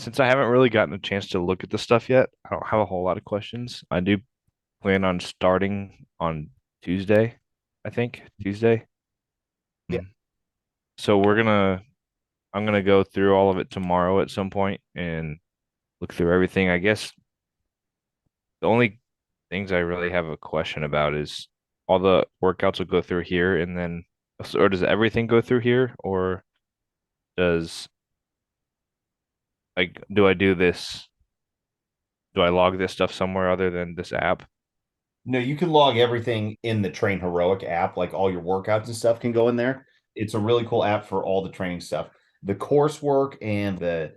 since I haven't really gotten a chance to look at the stuff yet, I don't have a whole lot of questions. I do plan on starting on Tuesday, I think, Tuesday. Yeah. So I'm gonna go through all of it tomorrow at some point and look through everything. I guess the only things I really have a question about is all the workouts will go through here and then, or does everything go through here, or does like do I do this? Do I log this stuff somewhere other than this app? No, you can log everything in the Train Heroic app, like all your workouts and stuff can go in there. It's a really cool app for all the training stuff. The coursework and the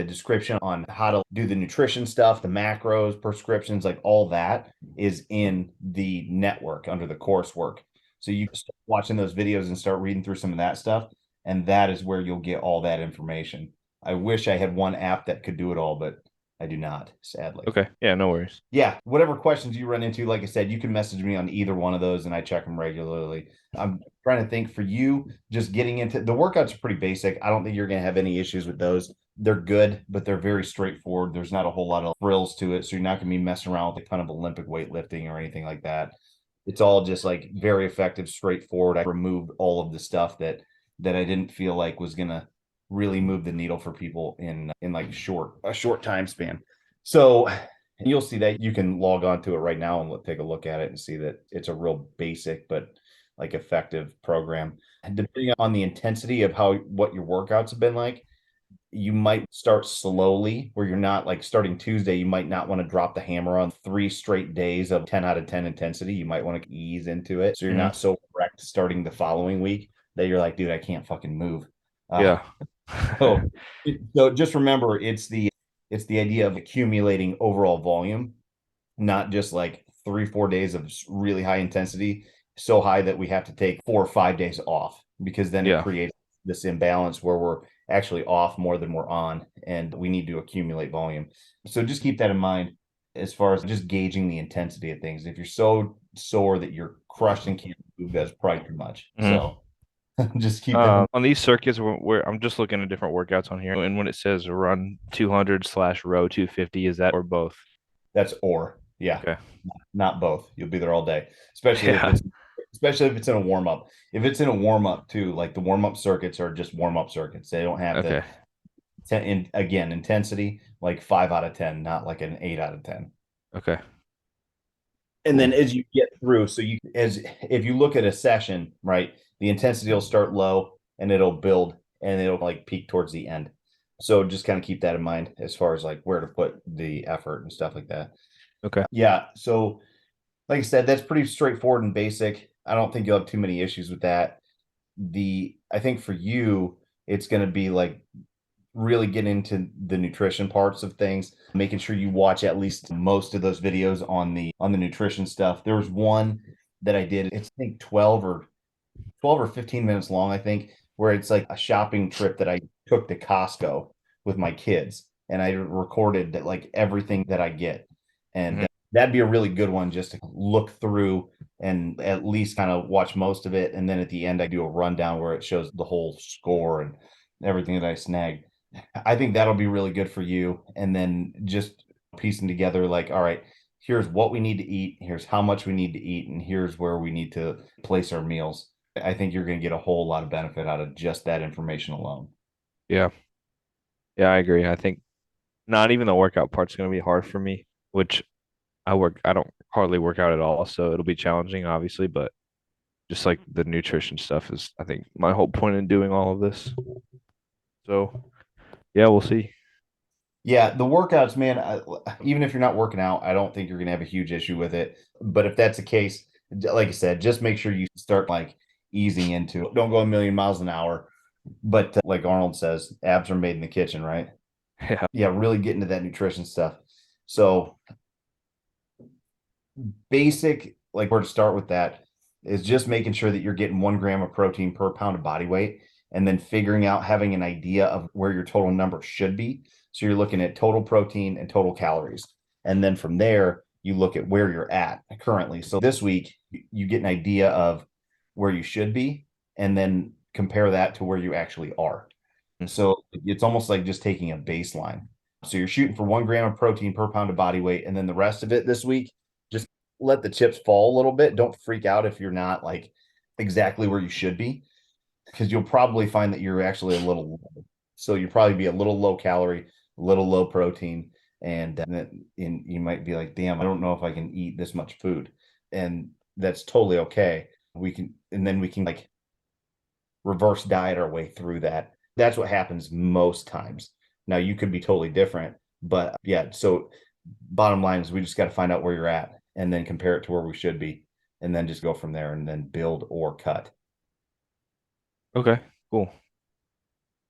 description on how to do the nutrition stuff, the macros, prescriptions, like all that is in the network under the coursework. So you can start watching those videos and start reading through some of that stuff, and that is where you'll get all that information. I wish I had one app that could do it all, but I do not, sadly. Okay. Yeah, no worries. Yeah, whatever questions you run into, like I said, you can message me on either one of those and I check them regularly. I'm trying to think for you, just getting into the workouts are pretty basic. I don't think you're going to have any issues with those. They're good, but they're very straightforward. There's not a whole lot of frills to it. So you're not going to be messing around with a ton of Olympic weightlifting or anything like that. It's all just like very effective, straightforward. I removed all of the stuff that I didn't feel like was going to really move the needle for people in like a short time span. So you'll see that you can log on to it right now and take a look at it and see that it's a real basic but like effective program. And depending on the intensity of how what your workouts have been like, you might start slowly where you're not like starting Tuesday, you might not want to drop the hammer on 3 straight days of 10 out of 10 intensity. You might want to ease into it. So you're not Hmm. so wrecked starting the following week that you're like, dude, I can't fucking move. Uh, Yeah. so, so just remember, it's the idea of accumulating overall volume, not just like 3, 4 days of really high intensity, so high that we have to take 4 or 5 days off because then it Yeah. creates this imbalance where we're actually off more than we're on, and we need to accumulate volume. So just keep that in mind as far as just gauging the intensity of things. If you're so sore that you're crushed and can't move, that's probably too much. Hmm. So just keep that in. On these circuits where I'm just looking at different workouts on here, and when it says run 200 slash row 250, is that or both? That's or yeah, Okay. not both. You'll be there all day, Yeah. especially if it's in a warm up. If it's in a warm up too, like the warm up circuits are just warm up circuits. They don't have the Okay. again intensity like 5 out of 10, not like an 8 out of 10. Okay. And then Cool. as you get through, so you as if you look at a session, right, the intensity will start low and it'll build and it'll like peak towards the end. So just kind of keep that in mind as far as like where to put the effort and stuff like that. Okay. Yeah. So like I said, that's pretty straightforward and basic. I don't think you'll have too many issues with that. I think for you, it's going to be like really get into the nutrition parts of things, making sure you watch at least most of those videos on the nutrition stuff. There was one that I did, it's I think 12 or 15 minutes long, I think, where it's like a shopping trip that I took to Costco with my kids and I recorded that like everything that I get. And Hmm. that'd be a really good one just to look through and at least kind of watch most of it. And then at the end, I do a rundown where it shows the whole score and everything that I snagged. I think that'll be really good for you. And then just piecing together, like, all right, here's what we need to eat, here's how much we need to eat, and here's where we need to place our meals. I think you're going to get a whole lot of benefit out of just that information alone. Yeah. Yeah, I agree. I think not even the workout part's going to be hard for me, which I don't hardly work out at all, so it'll be challenging, obviously, but just like the nutrition stuff is, I think, my whole point in doing all of this. So, yeah, we'll see. Yeah, the workouts, man, even if you're not working out, I don't think you're going to have a huge issue with it. But if that's the case, like I said, just make sure you start like easing into it. Don't go a million miles an hour. But like Arnold says, abs are made in the kitchen, right? Yeah. Yeah, really get into that nutrition stuff. So basic, like where to start with that is just making sure that you're getting 1 gram of protein per pound of body weight and then figuring out having an idea of where your total number should be. So you're looking at total protein and total calories. And then from there, you look at where you're at currently. So this week, you get an idea of where you should be and then compare that to where you actually are. Mm. So it's almost like just taking a baseline. So you're shooting for 1 gram of protein per pound of body weight. And then the rest of it this week, just let the chips fall a little bit. Don't freak out if you're not like exactly where you should be, because you'll probably find that you're actually a little low. So you'll probably be a little low calorie, a little low protein. And you might be like, damn, I don't know if I can eat this much food. And that's totally okay. And then we can like reverse diet our way through that. That's what happens most times. Now you could be totally different, but yeah. So bottom line is we just got to find out where you're at and then compare it to where we should be, and then just go from there and then build or cut. Okay, cool.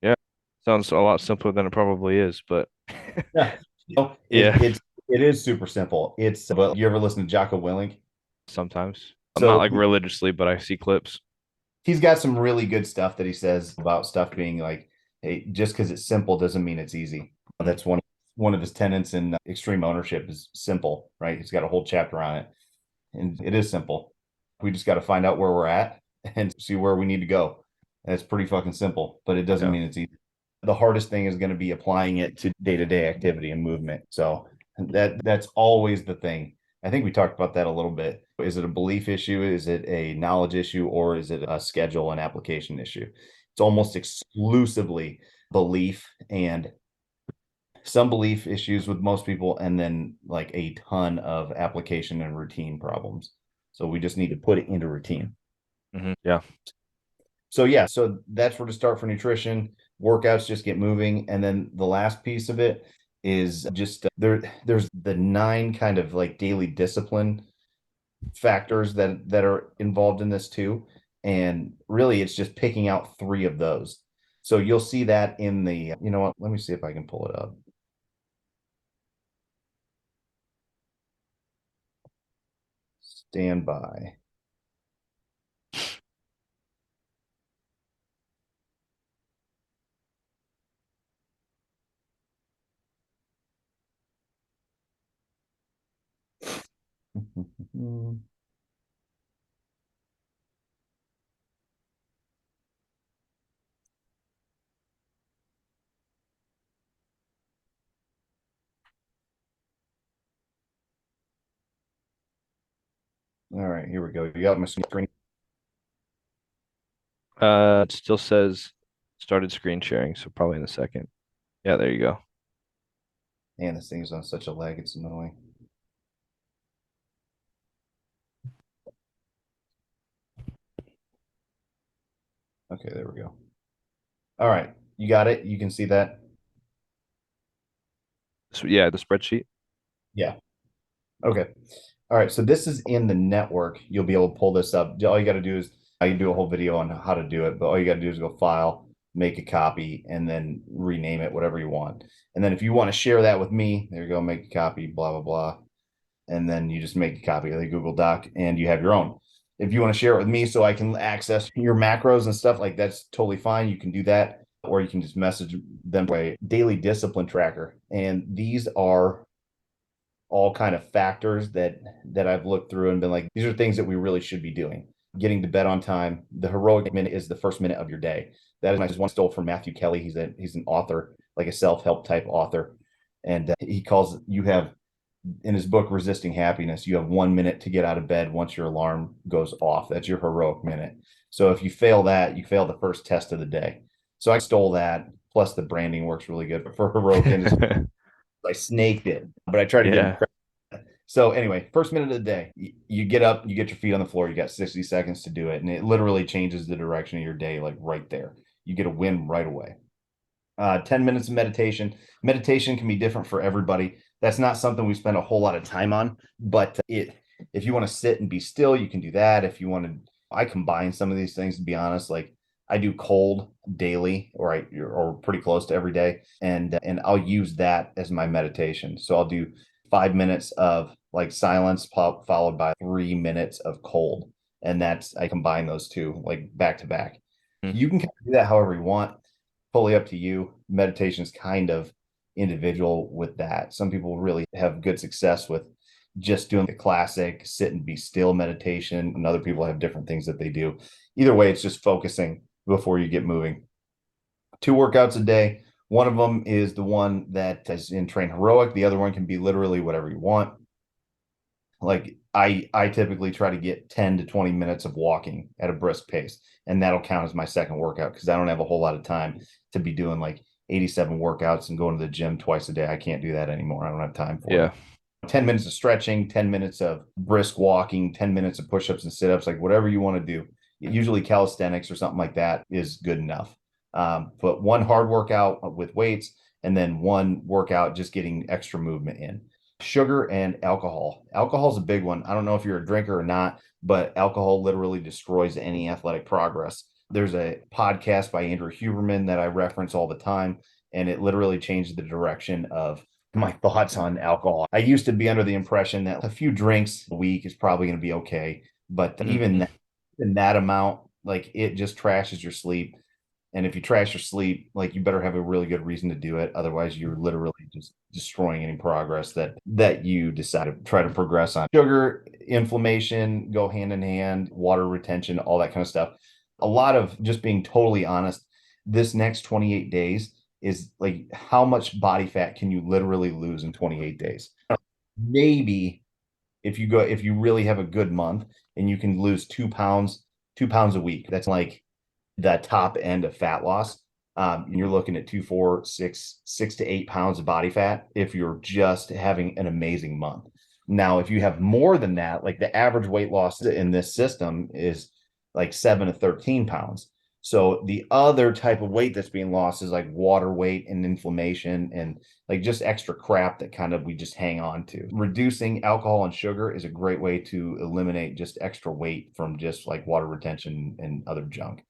Yeah. Sounds a lot simpler than it probably is, but Yeah, yeah, it is super simple. But you ever listen to Jocko Willink? sometimes. I'm not So like religiously, but I see clips. he's got some really good stuff that he says about stuff being like, hey, just because it's simple doesn't mean it's easy. Mhm. That's one of his tenets in extreme ownership is simple, right? He's got a whole chapter on it, and it is simple. We just got to find out where we're at and see where we need to go. And it's pretty fucking simple, but it doesn't Yeah. mean it's easy. The hardest thing is going to be applying it to day-to-day activity and movement. So that's always the thing. I think we talked about that a little bit. Is it a belief issue? Is it a knowledge issue? Or is it a schedule and application issue? It's almost exclusively belief and some belief issues with most people, and then like a ton of application and routine problems. So we just need to put it into routine. Yeah. So yeah, so that's where to start for nutrition. Workouts just get moving, and then the last piece of it is just there's the 9 kind of like daily discipline factors that are involved in this too, and really it's just picking out 3 of those. So you'll see that in the, you know what, let me see if I can pull it up. Stand by. All right, here we go. You got my screen. It still says started screen sharing, so probably in a second. Yeah, there you go. Man, this thing's on such a lag, it's annoying. Okay, there we go. All right, you got it. You can see that. So, yeah, the spreadsheet. Yeah. Okay. All right. So this is in the network. You'll be able to pull this up. All you got to do is I can do a whole video on how to do it, but all you got to do is go file, make a copy, and then rename it whatever you want. And then if you want to share that with me, there you go, make a copy, blah, blah, blah. And then you just make a copy of the Google Doc and you have your own. If you want to share it with me so I can access your macros and stuff, like that's totally fine. You can do that, or you can just message them by daily discipline tracker. And these are all kind of factors that I've looked through and been like, these are things that we really should be doing. Getting to bed on time. The heroic minute is the first minute of your day. That is one stole from Matthew Kelly. He's an author, like a self-help type author. And he calls you have in his book Resisting Happiness, you have 1 minute to get out of bed once your alarm goes off. That's your heroic minute. So if you fail that, you fail the first test of the day. So I stole that. Plus the branding works really good. But for heroic minutes, I snaked it, but I tried to give him Yeah. credit. So anyway, first minute of the day, you get up, you get your feet on the floor, you got 60 seconds to do it, and it literally changes the direction of your day, like right there. You get a win right away. 10 minutes of meditation. Meditation can be different for everybody. That's not something we spend a whole lot of time on, but if you want to sit and be still, you can do that. If you want to, I combine some of these things, to be honest. Like I do cold daily, or pretty close to every day, and I'll use that as my meditation. So I'll do 5 minutes of like silence followed by 3 minutes of cold, and that's I combine those two like back to back. You can kind of do that however you want, fully up to you. Meditation is kind of individual with that. Some people really have good success with just doing the classic sit and be still meditation, and other people have different things that they do. Either way, it's just focusing before you get moving. 2 workouts a day, One of them is the one that is in Train Heroic. The other one can be literally whatever you want. Like I typically try to get 10 to 20 minutes of walking at a brisk pace, and that'll count as my second workout because I don't have a whole lot of time to be doing like 87 workouts and going to the gym twice a day. I can't do that anymore. I don't have time for it. Yeah. 10 minutes of stretching, 10 minutes of brisk walking, 10 minutes of push-ups and sit-ups, like whatever you want to do. Usually calisthenics or something like that is good enough. But one hard workout with weights and then one workout just getting extra movement in. Sugar and alcohol. Alcohol is a big one. I don't know if you're a drinker or not, but alcohol literally destroys any athletic progress. There's a podcast by Andrew Huberman that I reference all the time, and it literally changed the direction of my thoughts on alcohol. I used to be under the impression that a few drinks a week is probably going to be okay, but Mhm. in that amount, like it just trashes your sleep. And if you trash your sleep, like you better have a really good reason to do it. Otherwise, you're literally just destroying any progress that you decide to try to progress on. Sugar, inflammation go hand in hand, water retention, all that kind of stuff. A lot of just being totally honest, this next 28 days is like how much body fat can you literally lose in 28 days? Maybe if you really have a good month and you can lose 2 pounds, 2 pounds a week. That's like the top end of fat loss. You're looking at 6 to 8 pounds of body fat if you're just having an amazing month. Now, if you have more than that, like the average weight loss in this system is like 7 to 13 pounds. So the other type of weight that's being lost is like water weight and inflammation and like just extra crap that kind of we just hang on to. Reducing alcohol and sugar is a great way to eliminate just extra weight from just like water retention and other junk,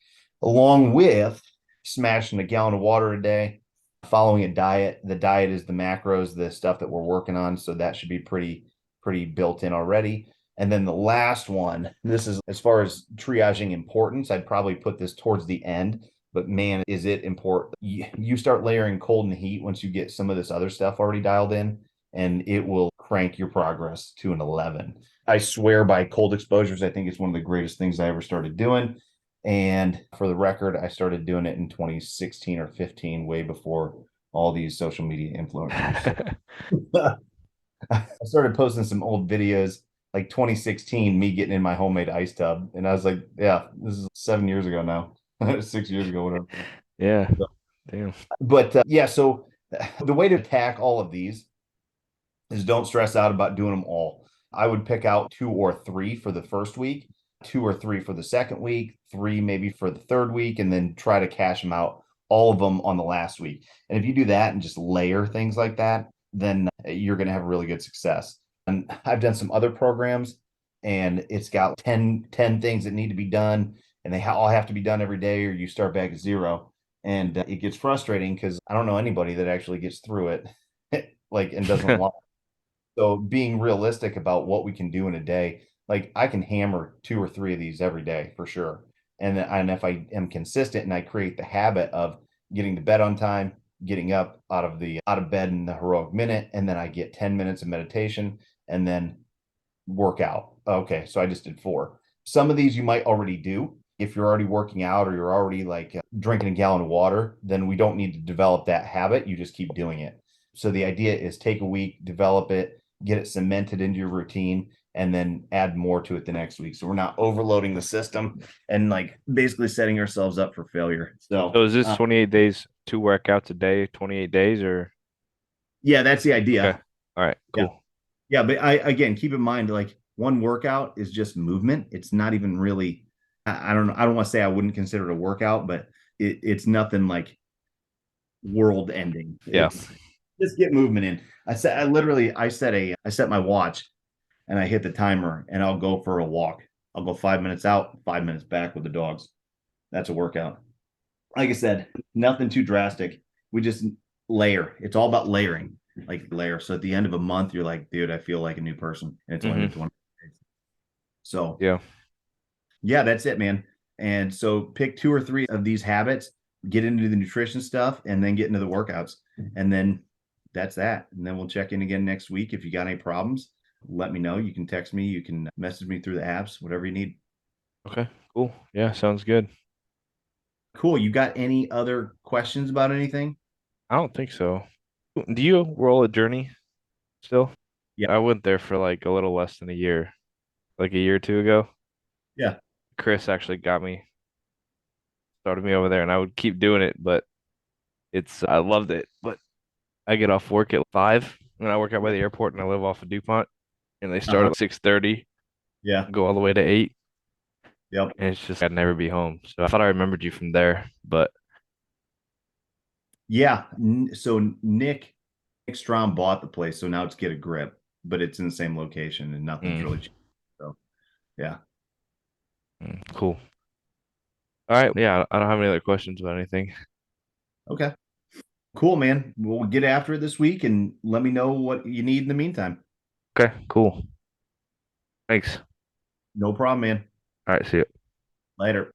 along with smashing a gallon of water a day, following a diet. The diet is the macros, the stuff that we're working on. So that should be pretty built in already. And then the last one, this is as far as triaging importance, I'd probably put this towards the end, but man, is it important. You start layering cold and heat once you get some of this other stuff already dialed in, and it will crank your progress to an 11. I swear by cold exposures. I think it's one of the greatest things I ever started doing. And for the record, I started doing it in 2016 or 15, way before all these social media influencers. I started posting some old videos like 2016, me getting in my homemade ice tub. And I was like, yeah, this is 7 years ago now, 6 years ago, whatever. Yeah. Damn. But yeah, so the way to attack all of these is don't stress out about doing them all. I would pick out 2 or 3 for the first week, 2 or 3 for the second week, 3 maybe for the third week, and then try to cash them out, all of them on the last week. And if you do that and just layer things like that, then you're going to have really good success. And I've done some other programs and it's got 10 things that need to be done and they all have to be done every day or you start back at zero. And it gets frustrating because I don't know anybody that actually gets through it like and doesn't want. So being realistic about what we can do in a day, like I can hammer 2 or 3 of these every day for sure. And if I am consistent and I create the habit of getting to bed on time, getting up out of bed in the heroic minute, and then I get 10 minutes of meditation and then work out. Okay, so I just did 4. Some of these you might already do. If you're already working out or you're already like drinking a gallon of water, then we don't need to develop that habit. You just keep doing it. So the idea is take a week, develop it, get it cemented into your routine, and then add more to it the next week. So we're not overloading the system and like basically setting ourselves up for failure. So So is this 28 days, 2 workouts a day, 28 days or yeah, that's the okay. idea. All right, Yeah. cool. Yeah, but I again keep in mind like one workout is just movement. It's not even really I don't know. I don't want to say I wouldn't consider it a workout, but it's nothing like world ending. Yeah. It's just get movement in. I set my watch and I hit the timer and I'll go for a walk. I'll go 5 minutes out, 5 minutes back with the dogs. That's a workout. Like I said, nothing too drastic. We just layer. It's all about layering, like layer. So at the end of a month, you're like, dude, I feel like a new person, and it's only been Hmm. 20 days. So Yeah. yeah, that's it, man. And so pick 2 or 3 of these habits, get into the nutrition stuff, and then get into the workouts. And then that's that. And then we'll check in again next week. If you got any problems, let me know. You can text me, you can message me through the apps, whatever you need. Okay, cool. Yeah, sounds good. Cool. You got any other questions about anything? I don't think so. Do you roll a Journey still? Yeah. I went there for like a little less than a year, like a year or two ago. Yeah. Chris actually started me over there, and I would keep doing it, but I loved it. But I get off work at 5, and I work out by the airport, and I live off of DuPont, and they start Uh-huh. at 6:30, Yeah. go all the way to 8, Yep. and it's just I'd never be home. So I thought I remembered you from there, but Yeah. So Nick Strom bought the place, so now it's Get a Grip, but it's in the same location and nothing's really mm, changed. So yeah. cool. All right, yeah, I don't have any other questions about anything. Okay. Cool, man. We'll get after it this week and let me know what you need in the meantime. Okay, cool. Thanks. No problem, man. All right, see you. Later.